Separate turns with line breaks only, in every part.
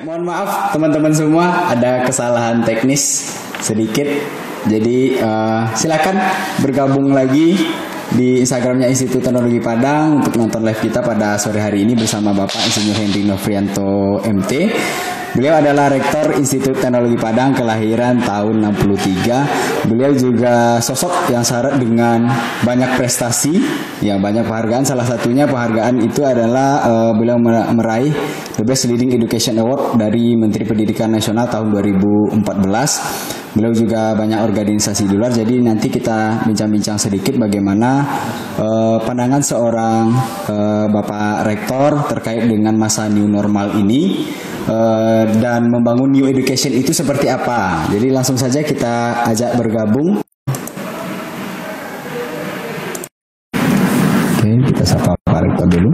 mohon maaf teman-teman semua, ada kesalahan teknis sedikit. Jadi silakan bergabung lagi di Instagramnya Institut Teknologi Padang untuk nonton live kita pada sore hari ini bersama Bapak Insinyur Hendri Novrianto MT. Beliau adalah Rektor Institut Teknologi Padang kelahiran tahun 63. Beliau juga sosok yang syarat dengan banyak prestasi, ya banyak penghargaan. Salah satunya penghargaan itu adalah beliau meraih The Best Leading Education Award dari Menteri Pendidikan Nasional tahun 2014. Beliau juga banyak organisasi di luar. Jadi nanti kita bincang-bincang sedikit bagaimana pandangan seorang Bapak Rektor terkait dengan masa new normal ini. Dan membangun new education itu seperti apa. Jadi langsung saja kita ajak bergabung. Oke, kita sapa Pak Rektor dulu.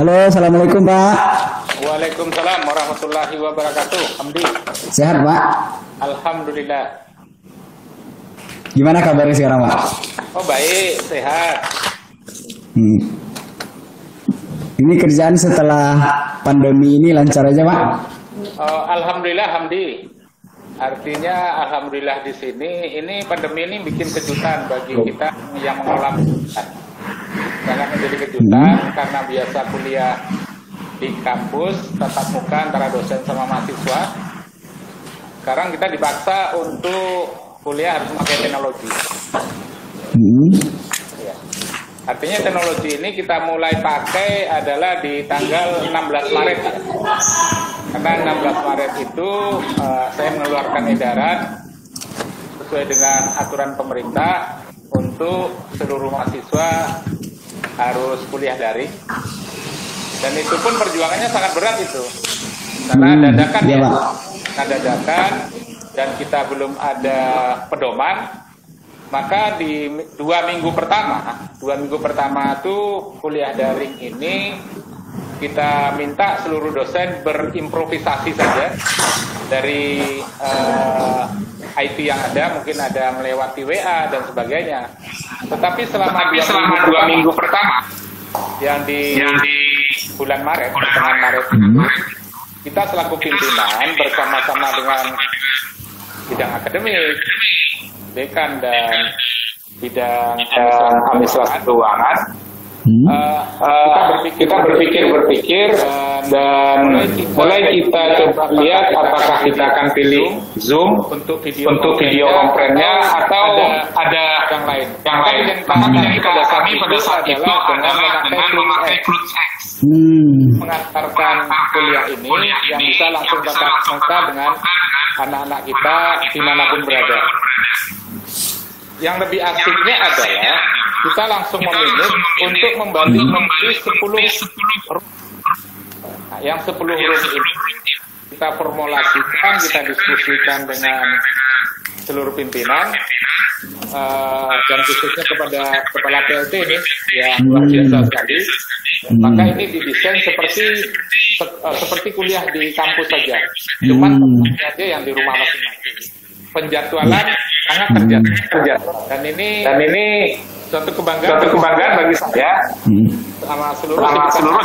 Halo, assalamualaikum Pak.
Waalaikumsalam warahmatullahi wabarakatuh. Hamdi.
Sehat Pak?
Alhamdulillah.
Gimana kabarnya sekarang Pak?
Oh baik, sehat.
Ini kerjaan setelah pandemi ini lancar aja Pak?
Alhamdulillah Hamdi. Artinya alhamdulillah di sini ini pandemi ini bikin kejutan bagi kita yang mengelola pendidikan. Sangat menjadi kejutan karena biasa kuliah di kampus tatap muka antara dosen sama mahasiswa. Sekarang kita dipaksa untuk kuliah harus pakai teknologi. Ya. Artinya teknologi ini kita mulai pakai adalah di tanggal 16 Maret ya. Karena 16 Maret itu saya mengeluarkan edaran sesuai dengan aturan pemerintah untuk seluruh mahasiswa harus kuliah daring. Dan itu pun perjuangannya sangat berat itu. Karena dadakan ya. Karena dadakan dan kita belum ada pedoman, maka di 2 minggu pertama itu kuliah daring ini kita minta seluruh dosen berimprovisasi saja dari IT yang ada, mungkin ada melewati WA dan sebagainya. Tetapi selama 2 minggu pertama yang di bulan Maret, pertengahan Maret itu, kita selaku pimpinan bersama-sama dengan bidang akademik, dekan dan bidang administrasi keuangan, kita berpikir dan mulai kita coba lihat apakah kita akan pilih Zoom untuk video konferennya atau ada yang lain. Karena kami pada saat itu adalah dengan memakai CloudX. Mengantarkan kuliah ini yang bisa langsung tatap muka dengan anak-anak kita dimanapun berada. Yang lebih asiknya adalah kita langsung memilih untuk membagi 10 room. Nah, yang 10 room ini kita formulasikan, kita diskusikan dengan seluruh pimpinan dan khususnya kepada kepala PLT ini yang luar biasa sekali. Maka ini didesain seperti kuliah di kampus saja, cuman aja yang di rumah masing-masing. Penjadwalan sangat terjadwal dan ini suatu kebanggaan bagi saya sama seluruh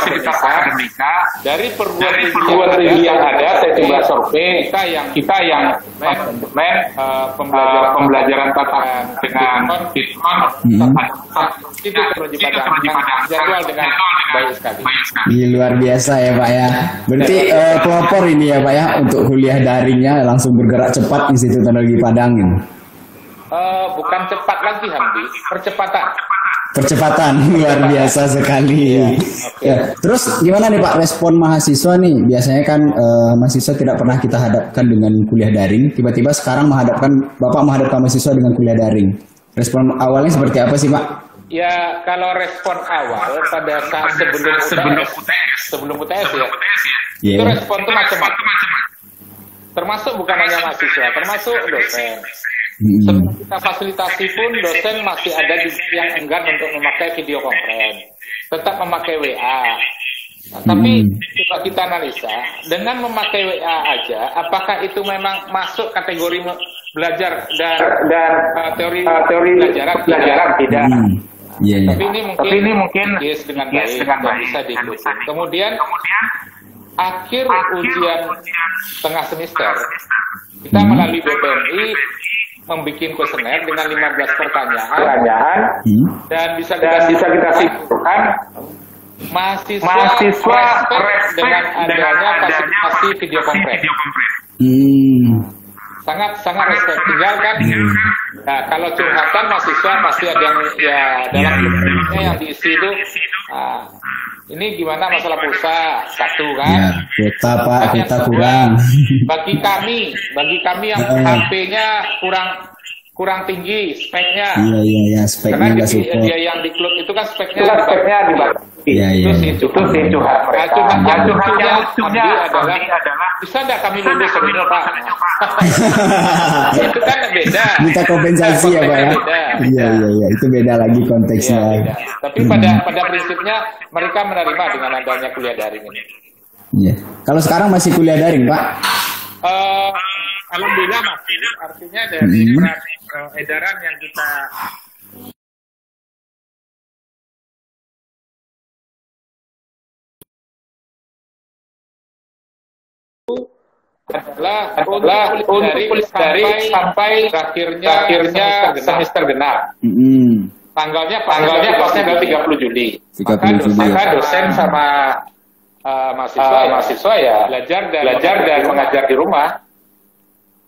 sivitas akademika dari perguruan tinggi yang ada. Saya coba survei kita yang pembelajaran tatap dengan Bitcoin itu teknologi Padang jadwal dengan baik sekali.
Luar biasa ya Pak ya. Berarti pelopor ini ya Pak ya untuk kuliah daringnya langsung bergerak cepat Institut Teknologi Padang ini.
Bukan cepat lagi Hamdi,
percepatan luar biasa sekali. Ya. Terus gimana nih Pak respon mahasiswa nih? Biasanya kan mahasiswa tidak pernah kita hadapkan dengan kuliah daring. Tiba-tiba sekarang Bapak menghadapkan mahasiswa dengan kuliah daring. Respon awalnya seperti apa sih Pak?
Ya kalau respon awal pada saat sebelum UTS ya, itu respon itu macam-macam. Termasuk bukan hanya mahasiswa, termasuk dosen. Setelah kita fasilitasi pun dosen masih ada juga yang enggan untuk memakai video konferensi, tetap memakai WA. Nah, tapi coba kita analisa dengan memakai WA aja, apakah itu memang masuk kategori belajar dan teori pelajaran tidak?
Iya, iya.
Tapi ini mungkin yes dengan baik dan bisa diikuti. Kemudian akhir ujian tengah semester kita melalui BPMI membuat kuesioner dengan 15 pertanyaan dan bisa kita simpulkan mahasiswa respect dengan adanya fasilitasi video conference. Sangat respect. Tinggal kan, nah, kalau curhatan mahasiswa pasti ada yang dalam grupnya yang diisi itu. Ini gimana masalah pulsa satu kan?
Ya, kuota Pak, kita kurang.
Bagi kami yang HP-nya kurang tinggi speknya.
Iya, speknya
karena
nggak support.
dia yang di klub itu kan speknya dibatasi.
Iya.
Itu sih curhat mereka. Curhat yang lucunya adalah bisa nggak kami lulus sebelum Pak? Itu kan beda.
Minta kompensasi ya Pak ya. Iya, itu beda lagi konteksnya.
Beda. Tapi pada prinsipnya mereka menerima dengan adanya kuliah daring ini.
Iya. Kalau sekarang masih kuliah daring Pak?
Alhamdulillah masih. Artinya dari edaran yang kita adalah untuk kuliah daring sampai akhirnya semester genap. Tanggalnya pasnya adalah 30 Juli. Maka dosen sama mahasiswa ya belajar dan mengajar di rumah.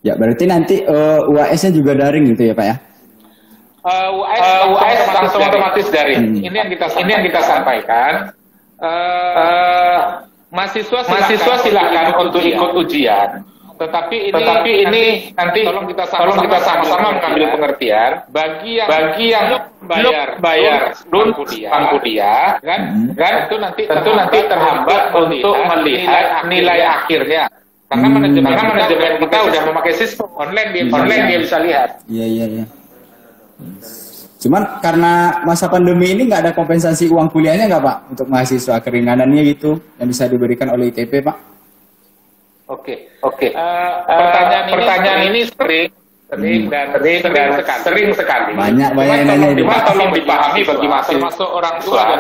Ya, berarti nanti UAS-nya juga daring gitu ya Pak ya?
UAS langsung otomatis daring. Ini yang kita sampaikan. Mahasiswa silakan untuk ikut ujian. Tetapi ini nanti tolong kita sama-sama mengambil pengertian bagi yang bayar uang kuliah kan tentu nanti terhambat untuk melihat nilai akhirnya. Karena manajemen kita udah memakai sistem online dia bisa lihat.
Iya. Cuman karena masa pandemi ini nggak ada kompensasi uang kuliahnya nggak Pak untuk mahasiswa, keringanannya gitu yang bisa diberikan oleh ITP Pak?
Oke. Pertanyaan ini sering sekali.
Banyak yang nanya ini.
Tolong dipahami bagi mahasiswa,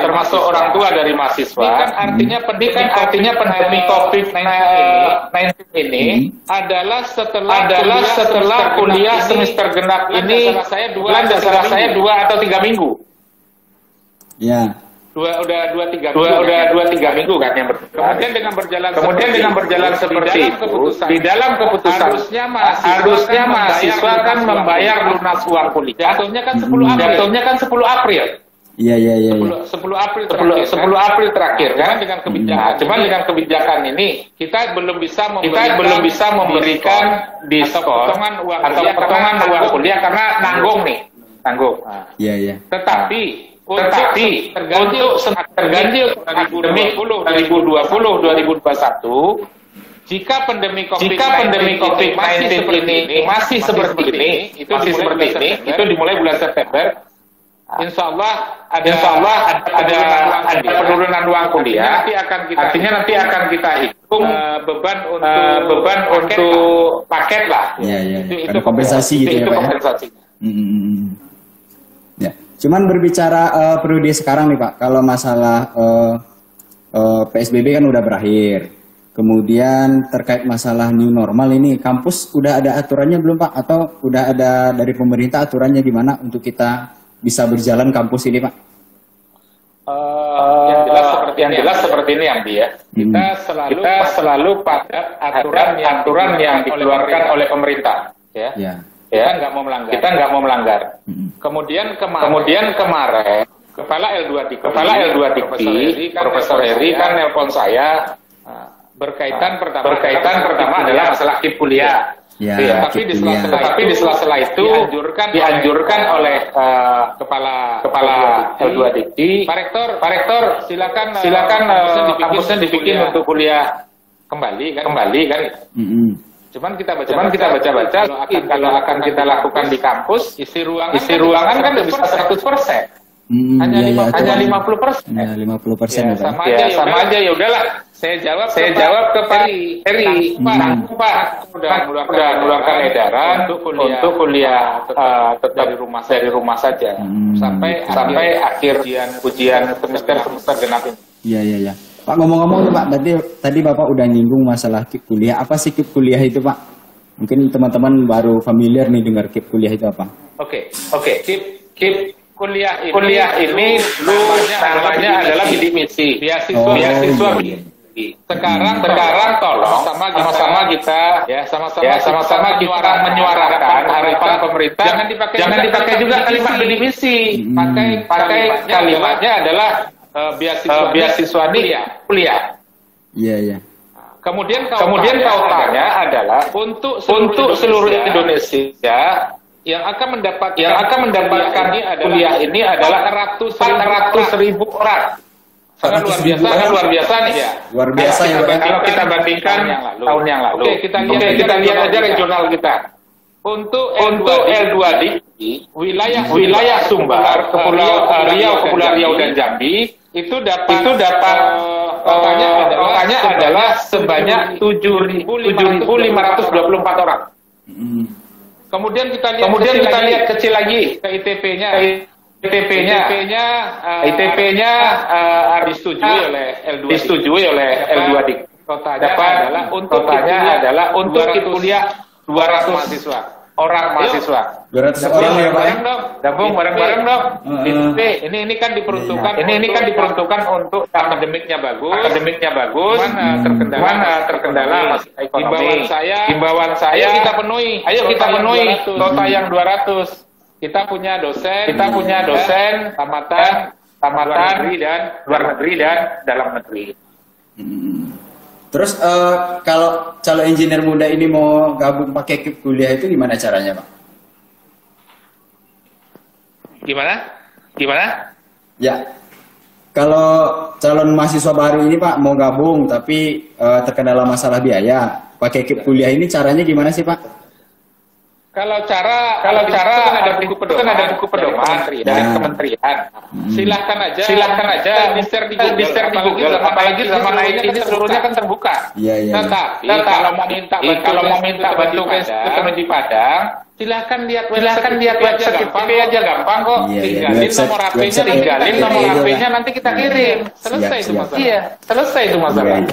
termasuk orang tua dari mahasiswa. Ini kan artinya pandemi COVID-19 ini adalah setelah kuliah semester genap ini bulan dasar saya 2 atau 3 minggu.
Ya.
Udah 2-3 minggu kan yang kemudian dengan berjalan seperti itu di dalam keputusan harusnya mahasiswa kan membayar lunas uang kuliah. Jatuhnya kan 10 April.
Iya.
10 April terakhir kan dengan kebijakan. Cuman dengan kebijakan ini kita belum bisa memberikan diskon atau potongan uang kuliah karena nanggung.
Iya.
Tetapi terganjil 2020-2021 jika pandemi COVID-19 ini masih seperti ini itu dimulai bulan September. Insya Allah ada penurunan uang kuliah. Nanti akan kita hitung beban untuk paket lah.
Iya. Itu kompensasi gitu ya Pak.
Kompensasi.
Ya. Cuman berbicara periode sekarang nih Pak, kalau masalah PSBB kan udah berakhir. Kemudian terkait masalah new normal ini, kampus udah ada aturannya belum Pak? Atau udah ada dari pemerintah aturannya gimana untuk kita bisa berjalan kampus ini Pak?
Yang jelas seperti ini yang dia. Kita selalu pada aturan yang dikeluarkan oleh pemerintah. Ya. Kita nggak mau melanggar. Kemudian kemarin Kepala L2 Dikti, Profesor Heri kan nelpon saya berkaitan pertama adalah masalah KIP kuliah. Tapi di sela-sela itu dianjurkan oleh Kepala L2 Dikti, Pak Rektor silakan kampusnya dibikin untuk kuliah kembali kan. Cuman kita baca kalau akan kita lakukan di kampus isi ruangan kan bisa 100%. hanya 50%.
Ya, 50%
ya, sama aja ya udahlah. Saya jawab ke Pak Heri, Pak udah mengeluarkan edaran untuk kuliah tetap dari rumah saja sampai akhir ujian semester genap ini.
Iya. Pak, ngomong-ngomong tuh Pak, tadi Bapak udah nyinggung masalah KIP kuliah. Apa sih KIP kuliah itu Pak? Mungkin teman-teman baru familiar nih dengar KIP kuliah itu apa?
Oke. KIP kuliah ini dulu namanya adalah bidik misi, beasiswa. Sekarang tolong sama-sama kita menyuarakan harapan pemerintah. Jangan dipakai juga kalimat bidik misi. Pakai kalimatnya adalah beasiswa kuliah.
Iya.
Kemudian kautannya adalah untuk seluruh Indonesia yang akan mendapatkan kuliah ini adalah 400.000 orang. Sangat luar biasa nih ya.
Luar biasa ya.
Kalau kita bandingkan tahun yang lalu. Oke, kita lihat aja regional kita. Untuk L2D wilayah Sumbar, Kepulauan Riau dan Jambi itu dapat totalnya adalah sebanyak 7.524 orang. Kemudian kita lihat kecil lagi ke ITP-nya disetujui oleh L2D. Totalnya adalah untuk kuliah 200 mahasiswa. 200 orang ya Pak ya? Gabung bareng-bareng dong. Ini kan diperuntukkan untuk akademiknya bagus. Mana terkendala masih ekonomi. Himbauan saya ayo kita penuhi total yang 200. Kita punya dosen tamatan luar negeri dan dalam negeri.
Terus kalau calon engineer muda ini mau gabung pakai KIP kuliah itu gimana caranya Pak?
Gimana?
Ya, kalau calon mahasiswa baru ini Pak mau gabung tapi terkendala masalah biaya, pakai KIP kuliah ini caranya gimana sih Pak?
Kalau cara ada buku pedoman dari kementerian. Silakan aja di-share di Google, apalagi zaman IT ini seluruhnya kan terbuka.
Iya.
Tetapi kalau mau minta bantu ke Teknologi Padang, silakan lihat website aja gampang kok. Tinggalin nomor HP-nya nanti kita kirim. Selesai itu masalah. Iya, selesai itu masalah.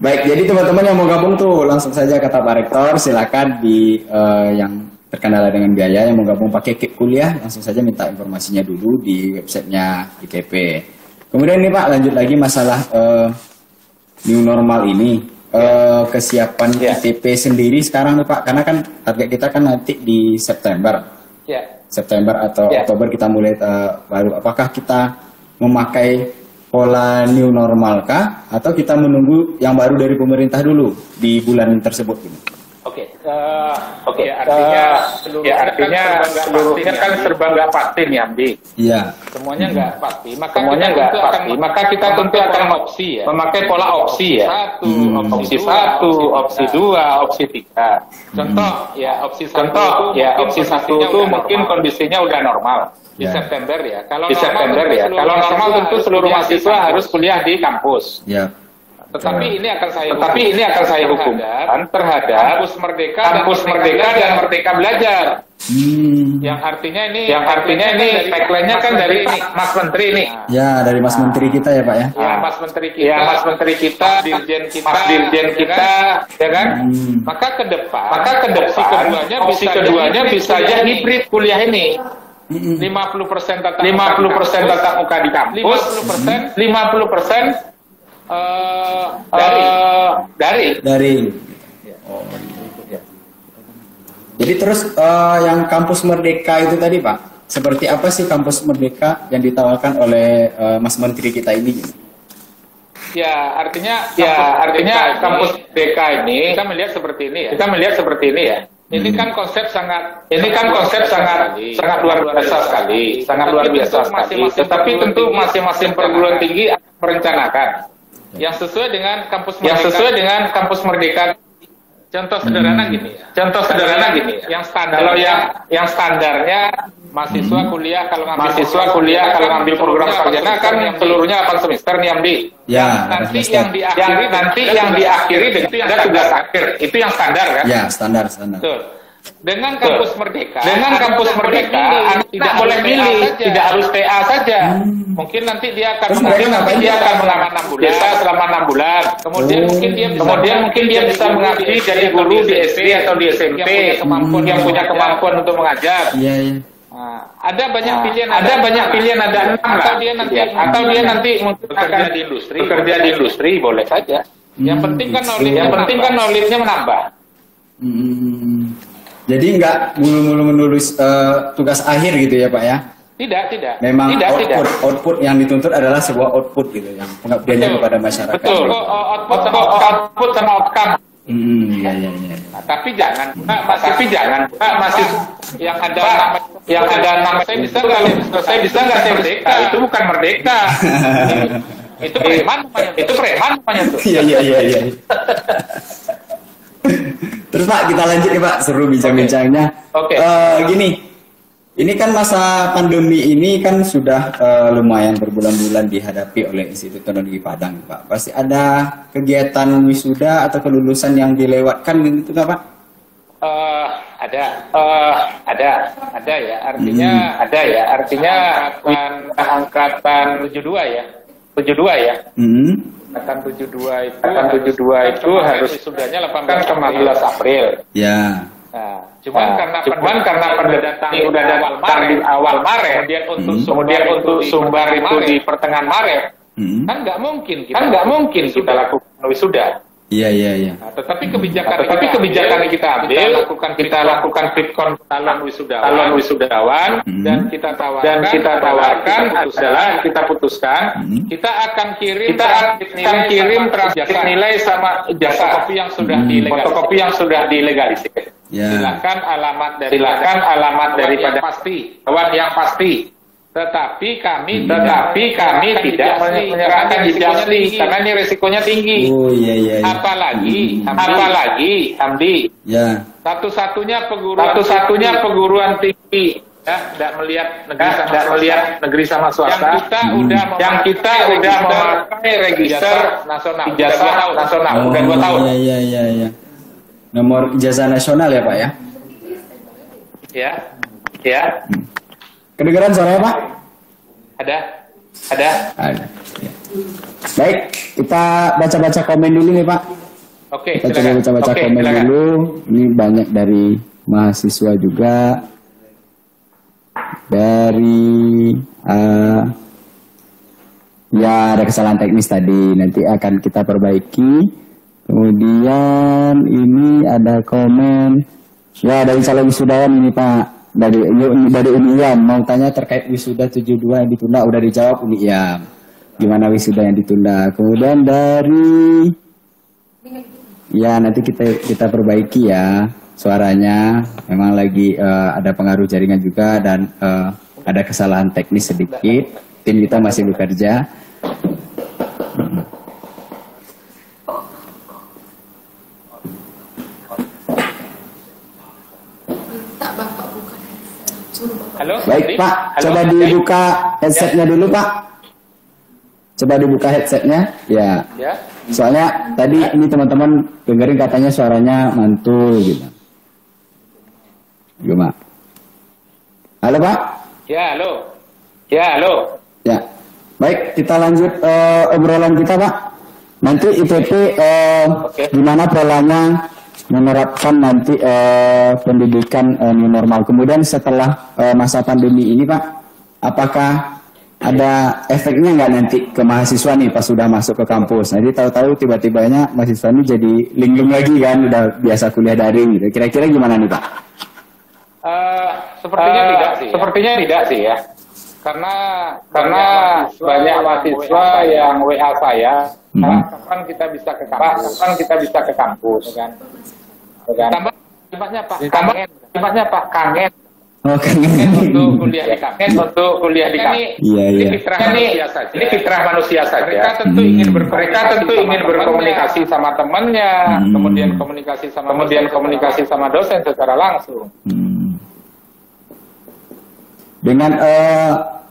Baik, jadi teman-teman yang mau gabung tuh langsung saja kata Pak Rektor, silakan di yang terkendala dengan biaya yang mau gabung pakai KIP kuliah langsung saja minta informasinya dulu di websitenya IKP. Kemudian nih Pak, lanjut lagi masalah new normal ini, kesiapan ITP sendiri sekarang nih Pak, karena kan target kita kan nanti di September. September atau Oktober kita mulai baru. Apakah kita memakai pola new normal kah atau kita menunggu yang baru dari pemerintah dulu di bulan tersebut?
Artinya seluruhnya kan serba nggak pasti nih Amdi.
Iya.
Semuanya nggak pasti. Maka kita tentu akan memakai pola opsi ya. Opsi 1, opsi 2, opsi 3. Opsi 1 itu mungkin kondisinya udah normal. Di September ya. Kalau normal tentu seluruh mahasiswa harus kuliah di kampus.
Ya.
Tetapi ini akan saya hukumkan terhadap kampus Merdeka dan Merdeka Belajar. Yang artinya ini tagline-nya kan dari Mas Menteri nih.
Ya, dari Mas Menteri kita ya Pak ya.
Mas Menteri kita, Dirjen kita, ya kan? Maka ke depan opsi keduanya bisa aja hibrid kuliah ini. 50% tatap muka di kampus, 50% daring.
Oh, gitu. Jadi terus yang kampus Merdeka itu tadi Pak, seperti apa sih kampus Merdeka yang ditawarkan oleh Mas Menteri kita ini?
Artinya kampus Merdeka ini kita melihat seperti ini ya. Ini kan konsep sangat luar biasa sekali. Tetapi tentu masing-masing perguruan tinggi merencanakan yang sesuai dengan kampus Merdeka. Contoh sederhana gini ya. Yang standar. Kalau yang standarnya mahasiswa kuliah kalau ngambil program sarjana kan seluruhnya 8 semester nih Amdi.
Ya,
nanti yang diakhiri dengan ada tugas akhir. Itu yang standar kan?
Ya, standar.
Betul. Dengan kampus Merdeka, anak tidak boleh milih, tidak harus TA saja. Mungkin nanti dia akan mengaman 6 bulan, selama 6 bulan. Kemudian mungkin dia bisa mengabdi jadi guru di SD atau di SMP yang punya kemampuan untuk mengajar.
Iya.
Nah, ada banyak pilihan, ada 6 atau dia nanti bekerja di industri, boleh saja. Yang penting kan knowledge-nya menambah.
Jadi nggak mulu-mulu menulis tugas akhir gitu ya Pak ya?
Tidak.
Memang output yang dituntut adalah sebuah output gitu yang pengabdiannya kepada masyarakat.
Betul. Output sama outcome.
Iya.
Nah, tapi jangan masih yang ada nama saya bisa nggak saya merdeka? Itu bukan merdeka. Itu preman namanya tuh.
Iya. Terus Pak, kita lanjut ya Pak, seru bincang-bincangnya.
Oke.
Gini, ini kan masa pandemi ini kan sudah lumayan berbulan-bulan dihadapi oleh Institut Teknologi Padang Pak. Pasti ada kegiatan wisuda atau kelulusan yang dilewatkan gitu nggak Pak? Ada ya. Artinya angkatan 72 ya. Angkatan 72 itu harus wisudanya 18 April. Ya.
Nah, cuman karena pendatang udah datang di awal Maret, kemudian untuk sumbar itu di pertengahan Maret, kan nggak mungkin kita lakukan wisuda.
Iya.
Nah, tetapi kebijakan yang kita ambil, kita lakukan fit-con calon wisudawan, dan kita tawarkan adalah kita putuskan, kita akan kirim transkrip nilai sama fotokopi yang sudah dilegalisir.
Ya.
Silakan alamat daripada kawan yang pasti. Tetapi kami tidak menyerahkan resikonya karena ini resikonya tinggi.
Oh iya.
Apalagi Amdi.
Ya.
Satu-satunya perguruan tinggi ya, tidak melihat negeri sama swasta. Yang kita udah memakai register nasional. Ijazah nasional udah 2 tahun.
Iya. Nomor ijazah nasional ya Pak ya?
Ya.
Kedengeran suaranya Pak?
Ada.
Ya. Baik, kita baca-baca komen dulu nih Pak.
Oke,
kita coba baca-baca komen silakan dulu. Ini banyak dari mahasiswa juga. Dari ya ada kesalahan teknis tadi, nanti akan kita perbaiki. Kemudian ini ada komen ya dari calon wisudawan ini Pak. Dari Uniam mau tanya terkait wisuda 72 yang ditunda, udah dijawab Uniam. Gimana wisuda yang ditunda? Kemudian dari ya nanti kita perbaiki ya suaranya. Memang lagi ada pengaruh jaringan juga dan ada kesalahan teknis sedikit. Tim kita masih bekerja.
Halo,
baik Pak, coba dibuka headsetnya dulu Pak. Coba dibuka headsetnya, ya. Soalnya tadi ini teman-teman dengerin katanya suaranya mantul gitu. Gimana? Halo Pak?
Ya, halo.
Ya, baik kita lanjut obrolan kita Pak. Nanti IPP gimana polanya menerapkan nanti pendidikan new normal. Kemudian setelah masa pandemi ini Pak, apakah ada efeknya nggak nanti ke mahasiswa nih pas sudah masuk ke kampus? Jadi tahu-tahu tiba-tibanya mahasiswa ini jadi linglung lagi kan, udah biasa kuliah daring gitu. Kira-kira gimana nih Pak?
Sepertinya tidak sih ya. Karena banyak mahasiswa yang WA saya, kapan kita bisa ke kampus kan? Tambahnya Pak kangen.
Oh, kangen
untuk kuliah di kampus.
Iya.
Ini fitrah manusia saja. Mereka tentu ingin berkomunikasi sama temannya, kemudian komunikasi sama dosen secara langsung.
Dengan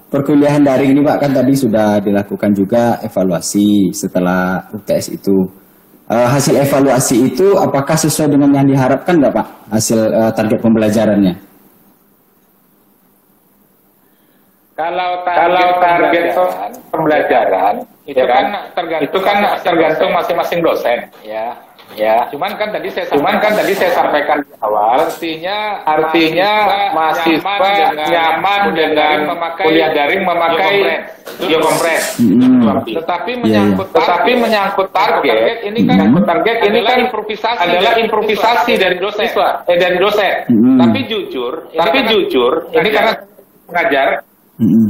perkuliahan daring ini Pak, kan tadi sudah dilakukan juga evaluasi setelah UTS itu. Hasil evaluasi itu apakah sesuai dengan yang diharapkan nggak Pak? Hasil target pembelajarannya?
Kalau target pembelajaran itu kan tergantung masing-masing dosen, ya. Cuman kan tadi saya sampaikan di awal, artinya mahasiswa nyaman dengan kuliah daring memakai video kompres. Tetapi menyangkut target ini kan adalah improvisasi dari dosen. Tapi jujur, ini karena pengajar.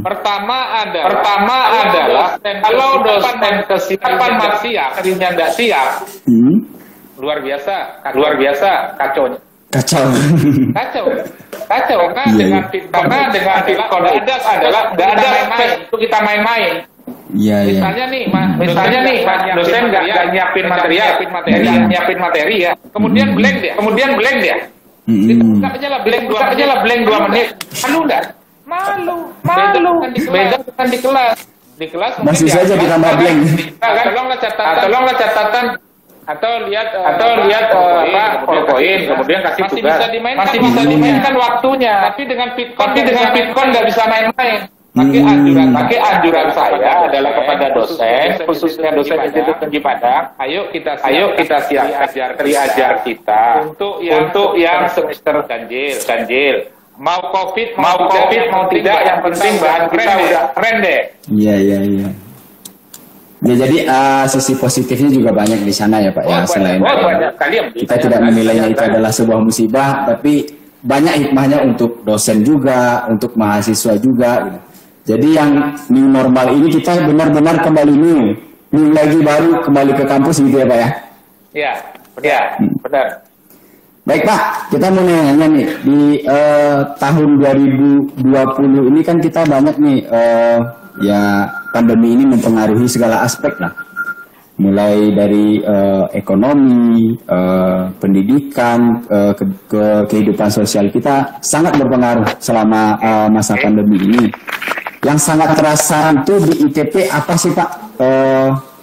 Pertama adalah kalau dosen kesiapan siap, dirinya nggak siap, luar biasa kacau. Karena dengan Fitcon adalah nggak ada main itu kita main-main. Misalnya nih, dosen nggak nyiapin materi ya, kemudian blank dia. Itu buka aja lah blank 2 menit. Malu. Beda kan di kelas. Di kelas
masih saja ditambah blank.
Tolonglah catatan atau lihat PowerPoint, kemudian kasih tugas. Masih bisa dimainkan waktunya. Tapi dengan Fitcon nggak bisa main-main. Maka anjuran saya adalah kepada dosen, khususnya dosen Institut Tinggi Padang, ayo kita siap ajar kita untuk yang semester ganjil. Mau COVID mau tidak, yang penting bahan kita udah keren deh.
Iya. Ya, jadi sisi positifnya juga banyak di sana ya Pak ya. Selain kita tidak menilainya itu adalah sebuah musibah, tapi banyak hikmahnya untuk dosen juga, untuk mahasiswa juga. Gitu. Jadi yang new normal ini kita benar-benar kembali new lagi baru kembali ke kampus gitu ya Pak ya.
Iya, benar.
Baik Pak, kita mau nanya nih, di tahun 2020 ini kan kita banyak nih, ya pandemi ini mempengaruhi segala aspek lah. Mulai dari ekonomi, pendidikan, kehidupan sosial kita sangat berpengaruh selama masa pandemi ini. Yang sangat terasa itu di ITP apa sih Pak,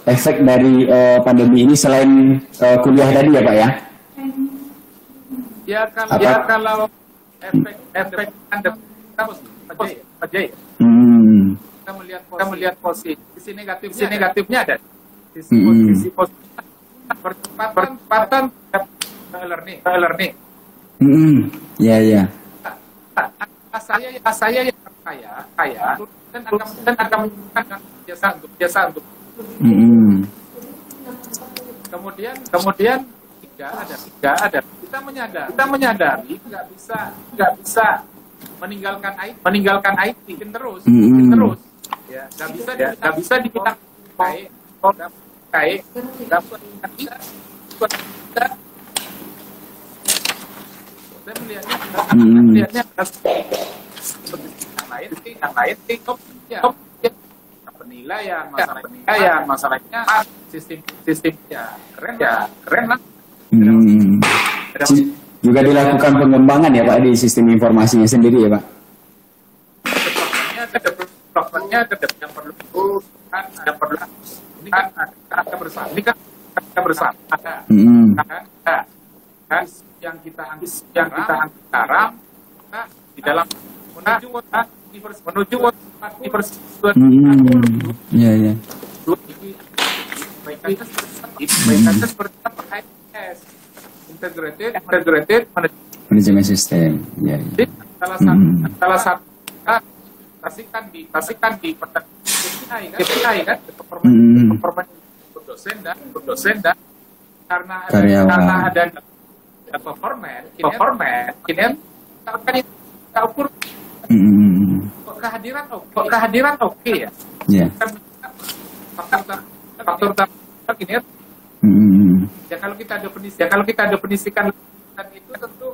efek dari pandemi ini selain kuliah tadi ya Pak ya?
Kalau efek pandemi kita melihat posisi negatifnya ada. Sisi positif percepatan learning.
Iya.
Saya yang kaya dan akan menggunakan biasa untuk. Kemudian tidak ada. Kita menyadari nggak bisa meninggalkan IT terus. Ya, nggak bisa dibilang baik. Saya melihatnya yang lain penilaian masalahnya sistemnya keren lah.
Juga dilakukan pengembangan ya Pak di sistem informasinya sendiri ya Pak.
Developmentnya yang perlu ini kan ada bersama yang kita sekarang di dalam menuju universitas.
Iya.
Baiknya seperti IS integrated
manajemen sistem. Ya.
Salah satu pastikan di KPI kan performa dosen dan karena ada performa ini kita ukur kehadiran oke ya. Faktor ini ya kalau kita definisikan itu tentu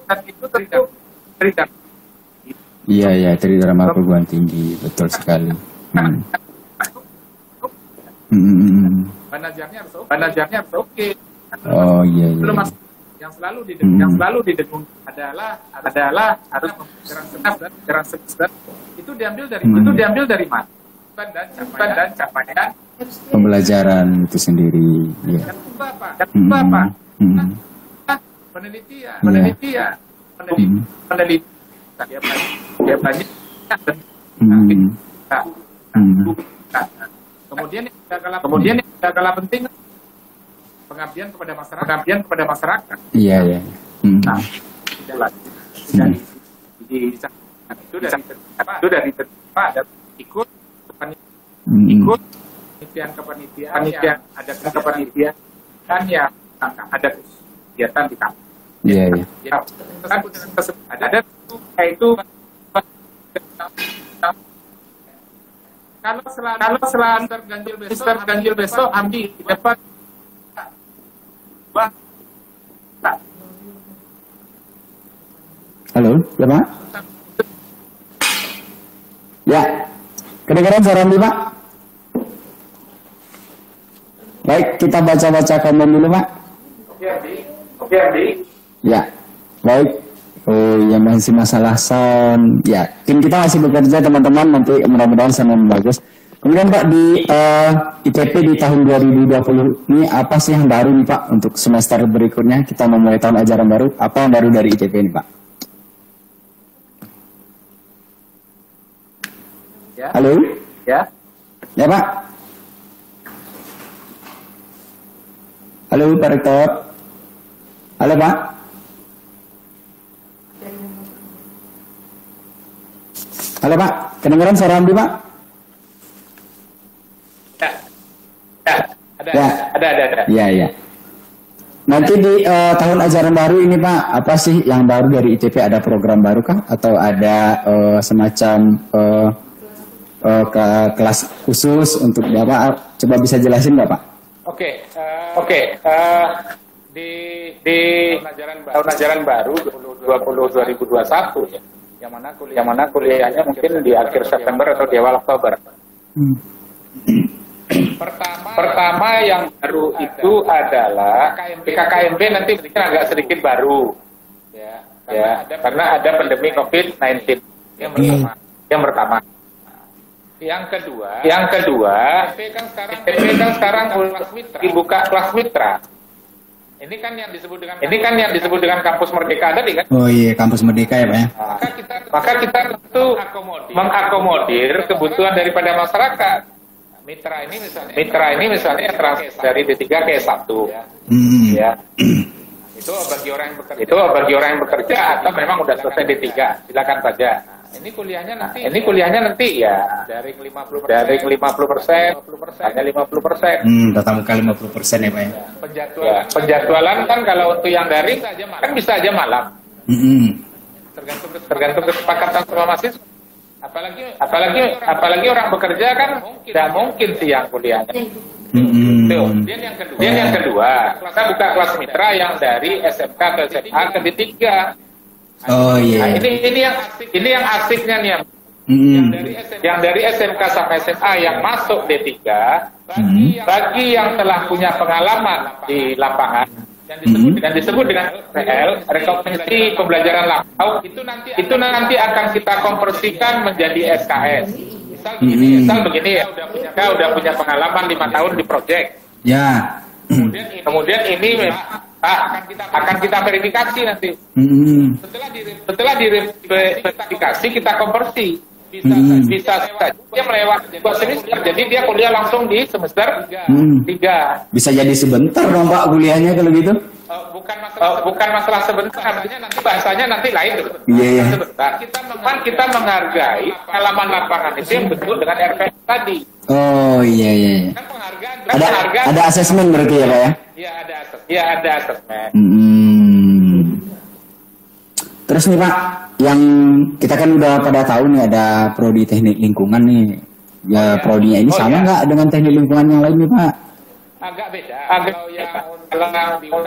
tidak.
Iya, tridharma perguruan tinggi, betul sekali.
Banajarnya harus oke.
Oh iya.
yang selalu didengung adalah harus memperkirakan senar dan senar itu diambil dari mana dan capaian
Pembelajaran itu sendiri. Ya.
yang apa? Penelitian. Dia banyak. Kemudian yang tidak kalah penting pengabdian kepada masyarakat.
Iya, ya.
Nah, itu dari ada ikut kepanitiaan ada kepanitiaan dan yang ada kegiatan di kampus.
Iya, iya.
Ada itu kalau selain terganjil besok Amdi dapat
Halo, ya Pak? Ya, kedengaran suara Amdi Pak? Baik, kita baca-baca komen dulu Pak.
Oke, Amdi.
Ya, baik. Oh, yang masih masalah sound. Ya, tim kita masih bekerja teman-teman. Nanti mudah-mudahan sound bagus. Kemudian Pak di ITP di tahun 2020 ini apa sih yang baru nih Pak untuk semester berikutnya? Kita memulai tahun ajaran baru. Apa yang baru dari ITP ini Pak?
Ya.
Halo?
Ya.
Ya Pak? Halo Pak Rektor? Halo Pak? Halo Pak, kedengaran suara Amdi Pak?
Ada.
Iya, iya. Nanti di tahun ajaran baru ini Pak, apa sih yang baru dari ITP? Ada program baru kah? Atau ada semacam kelas khusus untuk Bapak? Coba bisa jelasin nggak Pak?
Oke. Di tahun ajaran baru 2021 ya. Yang mana kuliahnya mungkin di akhir September atau di awal Oktober. Pertama yang baru itu adalah PKKMB nanti agak sedikit baru. Ya, karena ada pandemi COVID-19. Yang pertama. Yang kedua, ITP kan sekarang dibuka kelas mitra. Ini kan yang disebut dengan kampus Merdeka tadi kan?
Oh iya, kampus Merdeka ya Pak ya.
Maka kita tentu mengakomodir kebutuhan daripada masyarakat. Mitra ini misalnya dari D3 ke S1. Ya. Itu bagi orang yang bekerja atau memang udah selesai D3, silakan saja. Ini kuliahnya nanti ya dari 50%, hanya 50%.
Tatap muka 50% ya Pak ya.
Penjadwalan kan kalau untuk yang daring kan bisa aja malam. Tergantung kesepakatan sama mahasiswa. Apalagi orang bekerja kan tidak mungkin siang kuliahnya. Kemudian yang kedua, kita buka kelas mitra yang dari SMK ke SMA ke D3.
Oh iya.
Nah, ini yang asiknya nih. Yang dari SMK sampai SMA yang masuk D3 bagi yang telah punya pengalaman di lapangan dan disebut dengan RPL, rekomendasi pembelajaran lampau, itu nanti akan kita konversikan menjadi SKS. Misal begini ya, kita udah punya pengalaman 5 tahun di proyek.
Ya.
Kemudian ini akan kita verifikasi nanti. Setelah diverifikasi kita konversi. Bisa saja dia melewati 2 semester, jadi dia kuliah langsung di semester 3.
Bisa jadi sebentar dong Pak kuliahnya kalau gitu?
Bukan masalah sebentar, artinya nanti bahasanya nanti lain.
Iya.
Sebentar. Kita menghargai pengalaman lapangan itu yang betul dengan RPS tadi.
Oh iya.
Kan penghargaan.
Ada asesmen berarti ya Pak ya?
Iya ada asesmen.
Terus nih Pak, yang kita kan udah pada tahu nih ada prodi teknik lingkungan nih. Ya prodinya ini sama nggak dengan teknik lingkungan yang lain nih Pak?
Agak beda. Kalau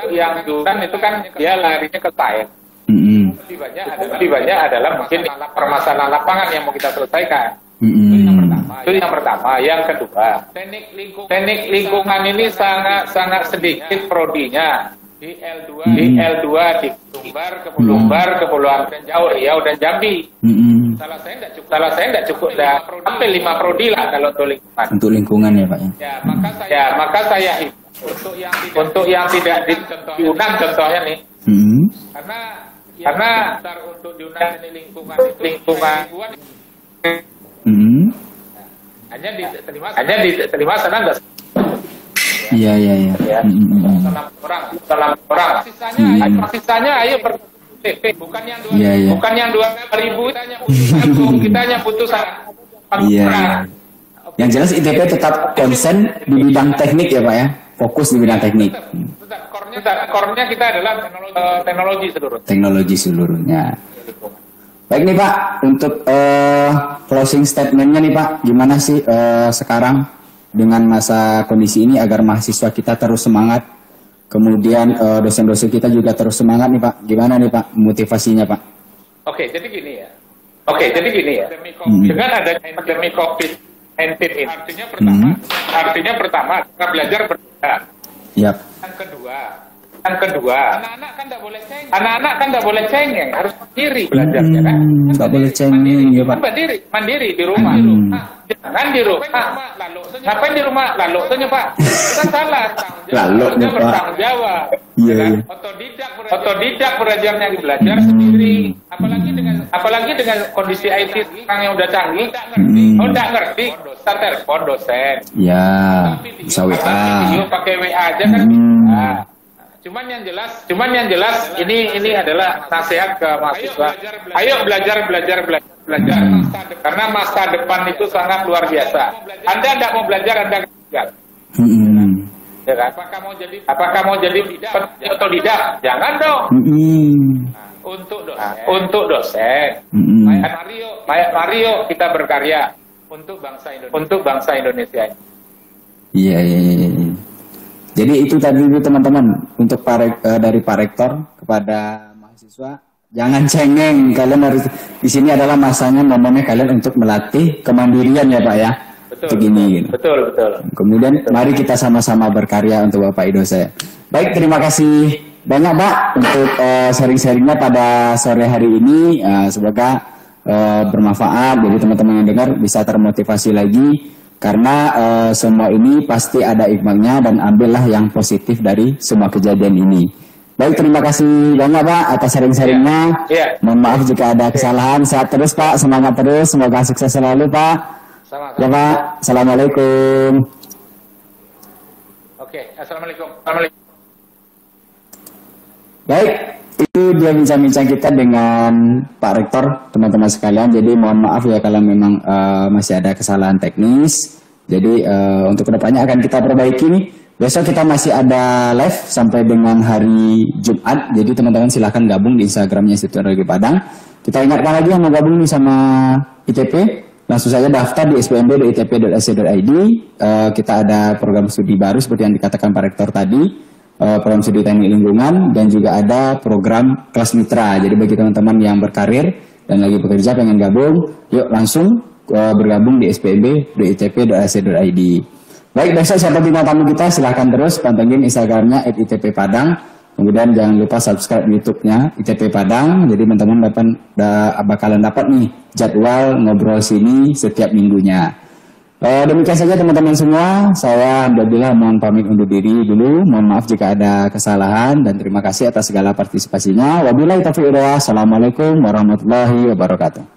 yang diundang itu kan dia larinya ke sains. Lebih banyak adalah mungkin permasalahan lapangan yang mau kita selesaikan. Itu yang pertama. Yang kedua, teknik lingkungan ini sangat sedikit prodinya di L2 di Lumbar, Kepulauan Riau, Riau dan Jambi. Salah saya nggak cukup sampai 5 prodi lah kalau untuk lingkungan.
Untuk lingkungan ya Pak ya.
Maka saya untuk yang tidak diundang contohnya nih. Karena untuk diundang ini lingkungan hanya diterima sana enggak.
Iya.
Salam orang. Sisanya ayo bukan yang 2.000 kita hanya putusan.
Iya. Yang jelas ITP tetap konsen di bidang teknik ya Pak ya. Fokus di bidang teknik.
Core-nya kita adalah
teknologi seluruhnya. Baik nih Pak, untuk closing statementnya nih Pak, gimana sih sekarang dengan masa kondisi ini agar mahasiswa kita terus semangat, kemudian dosen-dosen kita juga terus semangat nih Pak. Gimana nih Pak motivasinya Pak?
Oke, jadi gini ya. Dengan adanya pandemi COVID-19 ini, artinya pertama kita belajar berbeda.
Yap.
Yang kedua, anak-anak kan nggak boleh cengeng, harus mandiri belajarnya kan.
Nggak boleh cengeng ya Pak.
Mandiri di rumah. Jangan di rumah. Ngapain di rumah? Lalu tuh Pak. Kita salah.
Lalu
bertanggung jawab.
Iya.
Otodidak belajarnya belajar sendiri. Apalagi dengan kondisi IT yang udah canggih. Nggak ngerti. Kita telepon dosen.
Ya. Bisa WA.
Video pakai WA aja kan. Cuman yang jelas ini adalah nasihat ke mahasiswa. Ayo belajar. Karena masa depan itu sangat luar biasa. Anda tidak mau belajar, Anda gagal. Ya kan? Apakah mau jadi atau tidak? Jangan dong. Untuk dosen. Mario kita berkarya untuk bangsa Indonesia.
Iya. Jadi itu tadi teman-teman untuk dari Pak Rektor kepada mahasiswa, jangan cengeng. Kalian harus di sini adalah masanya momennya kalian untuk melatih kemandirian ya Pak ya. Begini. Gitu.
Betul.
Kemudian mari kita sama-sama berkarya untuk Bapak Ido saya. Baik, terima kasih banyak Pak untuk sharing-sharingnya pada sore hari ini. Semoga bermanfaat. Jadi teman-teman yang dengar bisa termotivasi lagi. Karena semua ini pasti ada hikmahnya dan ambillah yang positif dari semua kejadian ini. Baik, terima kasih banyak Pak atas sharing-sharingnya. Mohon maaf jika ada kesalahan. Sehat terus Pak, semangat terus. Semoga sukses selalu Pak. Ya Pak, Assalamualaikum.
Oke, Assalamualaikum.
Baik, itu dia bincang-bincang kita dengan Pak Rektor, teman-teman sekalian. Jadi mohon maaf ya kalau memang masih ada kesalahan teknis. Jadi untuk kedepannya akan kita perbaiki nih. Besok kita masih ada live sampai dengan hari Jumat. Jadi teman-teman silahkan gabung di Instagramnya Institut Teknologi Padang. Kita ingatkan lagi yang mau gabung nih sama ITP, langsung saja daftar di spmb.itp.ac.id. Kita ada program studi baru seperti yang dikatakan Pak Rektor tadi. Program studi teknik lingkungan dan juga ada program kelas mitra. Jadi bagi teman-teman yang berkarir dan lagi bekerja pengen gabung, yuk langsung bergabung di spmb.itp.ac.id. Baik, besok siapa bintang tamu kita silahkan terus pantengin Instagramnya @itp Padang. Kemudian jangan lupa subscribe YouTube-nya ITP Padang. Jadi teman-teman bakalan dapat nih jadwal ngobrol sini setiap minggunya. Demikian saja teman-teman semua. Saya alhamdulillah mohon pamit undur diri dulu. Mohon maaf jika ada kesalahan dan terima kasih atas segala partisipasinya. Wabillahi taufiq wal hidayah. Assalamualaikum warahmatullahi wabarakatuh.